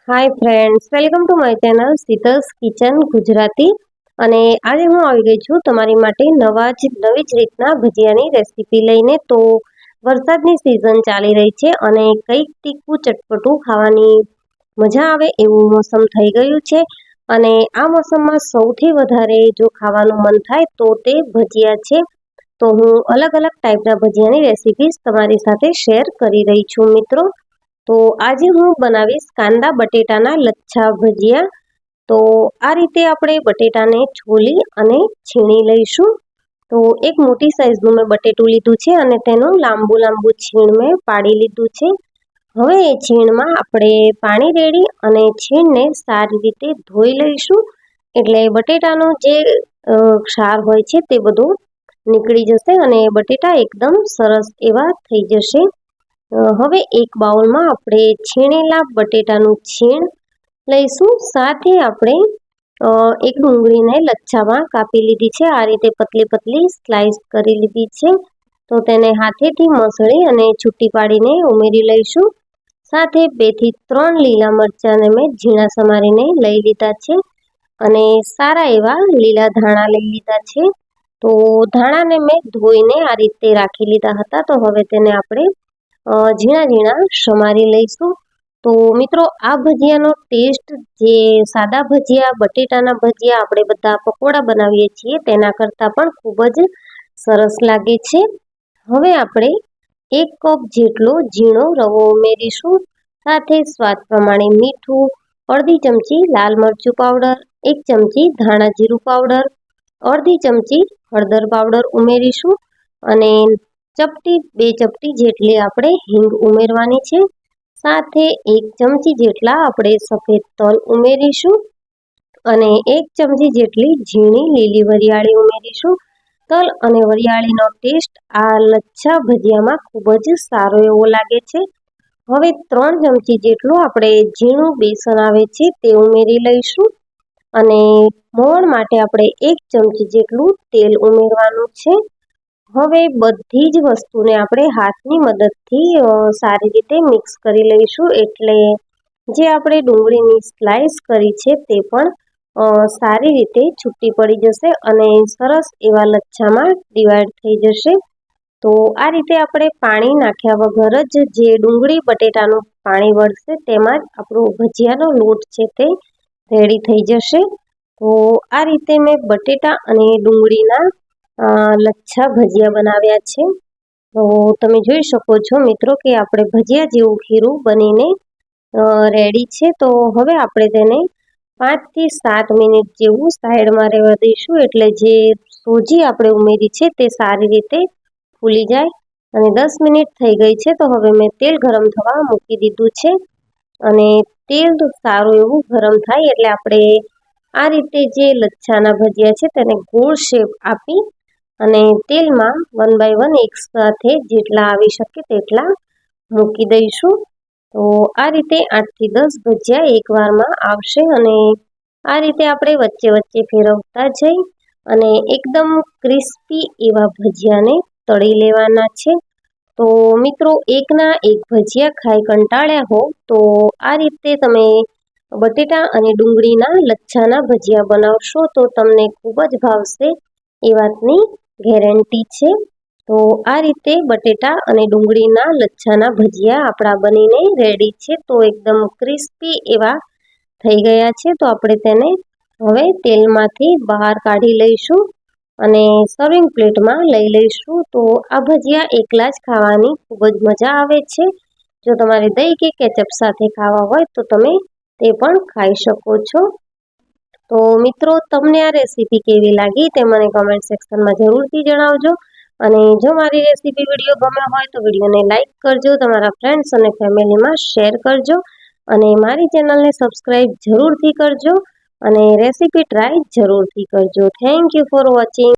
Hi friends, welcome to my channel Sheetal's kitchen Gujarati. અને આજે હું આવી ગઈ છું તમારી માટે નવી જ રીતના ભજીયાની રેસીપી લઈને। તો વરસાદની સિઝન ચાલી રહી છે અને કંઈક તીખું ચટપટું ખાવાની મજા આવે એવું મોસમ થઈ ગયું છે। અને આ મોસમમાં સૌથી વધારે જો ખાવાનું મન થાય તો તે ભજીયા છે। તો હું અલગ અલગ ટાઈપના ભજીયાની રેસીપીસ તમારી સાથે શેર કરી રહી છું મિત્રો। તો આજે હું બનાવીશ કાંદા બટેટાના લચ્છા ભજીયા। તો આ રીતે આપણે બટેટાને છોલી અને છીણી લઈશું। તો એક મોટી સાઈઝનું મેં બટેટું લીધું છે અને તેનું લાંબુ લાંબુ છીણ મેં પાડી લીધું છે। હવે એ છીણમાં આપણે પાણી રેડી અને છીણને સારી રીતે ધોઈ લઈશું, એટલે બટેટાનો જે ક્ષાર હોય છે તે બધું નીકળી જશે અને બટેટા એકદમ સરસ એવા થઈ જશે। હવે એક બાઉલમાં આપણે છીણેલા બટેટાનું છીણ લઈશું, સાથે આપણે એક ડુંગળીને લચ્છામાં કાપી લીધી છે। આ રીતે પતલી પતલી સ્લાઇસ કરી લીધી છે। તો તેને હાથેથી મસળી અને છૂટી પાડીને ઉમેરી લઈશું। સાથે 2 થી 3 લીલા મરચાંને મેં ઝીણા સમારીને લઈ લીધા છે અને સારા એવા લીલા ધાણા લઈ લીધા છે। તો ધાણાને મેં ધોઈને આ રીતે રાખી લીધા હતા। તો હવે તેને આપણે ઝીણા ઝીણા સમારી લઈશું। તો મિત્રો, આ ભજીયાનો ટેસ્ટ જે સાદા ભજીયા, બટેટાના ભજીયા આપણે બધા પકોડા બનાવીએ છીએ તેના કરતાં પણ ખૂબ જ સરસ લાગે છે। હવે આપણે 1 કપ જેટલો ઝીણો રવો ઉમેરીશું, સાથે સ્વાદ પ્રમાણે મીઠું, અડધી ચમચી લાલ મરચું પાવડર, 1 ચમચી ધાણા જીરું પાવડર, અડધી ચમચી હળદર પાવડર ઉમેરીશું અને 2 ચપટી જેટલી આપણે હિંગ ઉમેરવાની છે। સાથે 1 ચમચી જેટલા આપણે સફેદ તલ ઉમેરીશું અને 1 ચમચી જેટલી ઝીણી લીલી વરિયાળી ઉમેરીશું। તલ અને વરિયાળીનો ટેસ્ટ આ લચ્છા ભજીયામાં ખૂબ જ સારો એવો લાગે છે। હવે 3 ચમચી જેટલું આપણે ઝીણું બેસન આવે છે તે ઉમેરી લઈશું અને મોવણ માટે આપણે 1 ચમચી જેટલું તેલ ઉમેરવાનું છે। હવે બધી જ વસ્તુને આપણે હાથની મદદથી સારી રીતે મિક્સ કરી લઈશું, એટલે જે આપણે ડુંગળીની સ્લાઇસ કરી છે તે પણ સારી રીતે છૂટી પડી જશે અને સરસ એવા લચ્છામાં ડિવાઈડ થઈ જશે। તો આ રીતે આપણે પાણી નાખ્યા વગર જ જે ડુંગળી બટેટાનું પાણી વળશે તેમાં જ આપણો ભજીયાનો લોટ છે તે રેડી થઈ જશે। તો આ રીતે મેં બટેટા અને ડુંગળીના લચ્છા ભજીયા બનાવ્યા છે। તો તમે જોઈ શકો છો મિત્રો કે આપણે ભજીયા જેવું ખીરું બનીને રેડી છે। તો હવે આપણે તેને 5 થી 7 મિનિટ જેવું સાઈડમાં રહેવા દઈશું, એટલે જે સોજી આપણે ઉમેરી છે તે સારી રીતે ફૂલી જાય। અને 10 મિનિટ થઈ ગઈ છે। તો હવે મેં તેલ ગરમ થવા મૂકી દીધું છે અને તેલ સારું એવું ગરમ થાય એટલે આપણે આ રીતે જે લચ્છાના ભજીયા છે તેને ગોળ શેપ આપી અને તેલમાં 1 બાય 1 એક સાથે જેટલા આવી શકે તેટલા મૂકી દઈશું। તો આ રીતે 8 થી 10 ભજીયા એકવારમાં આવશે અને આ રીતે આપણે વચ્ચે વચ્ચે ફેરવતા જઈ અને એકદમ ક્રિસ્પી એવા ભજીયાને તળી લેવાના છે। તો મિત્રો, એકના એક ભજીયા ખાઈ કંટાળ્યા હો તો આ રીતે તમે બટેટા અને ડુંગળીના લચ્છાના ભજીયા બનાવશો તો તમને ખૂબ જ ભાવશે એ વાતની ગેરંટી છે। તો આ રીતે બટેટા અને ડુંગળીના લચ્છાના ભજીયા આપણા બનીને રેડી છે। તો એકદમ ક્રિસ્પી એવા થઈ ગયા છે। તો આપણે તેને હવે તેલમાંથી બહાર કાઢી લઈશું અને સર્વિંગ પ્લેટમાં લઈ લઈશું। તો આ ભજીયા એકલા જ ખાવાની ખૂબ જ મજા આવે છે। જો તમારે દહીં કે કેચઅપ સાથે ખાવા હોય તો તમે તે પણ ખાઈ શકો છો। તો મિત્રો, તમને આ રેસીપી કેવી લાગી તે મને કમેન્ટ સેક્શનમાં જરૂરથી જણાવજો અને જો મારી રેસીપી વિડીયો ગમ્યો હોય તો વિડીયોને લાઇક કરજો, તમારા ફ્રેન્ડ્સ અને ફેમિલીમાં શેર કરજો અને મારી ચેનલને સબસ્ક્રાઈબ જરૂરથી કરજો અને રેસીપી ટ્રાય જરૂરથી કરજો। Thank you for watching.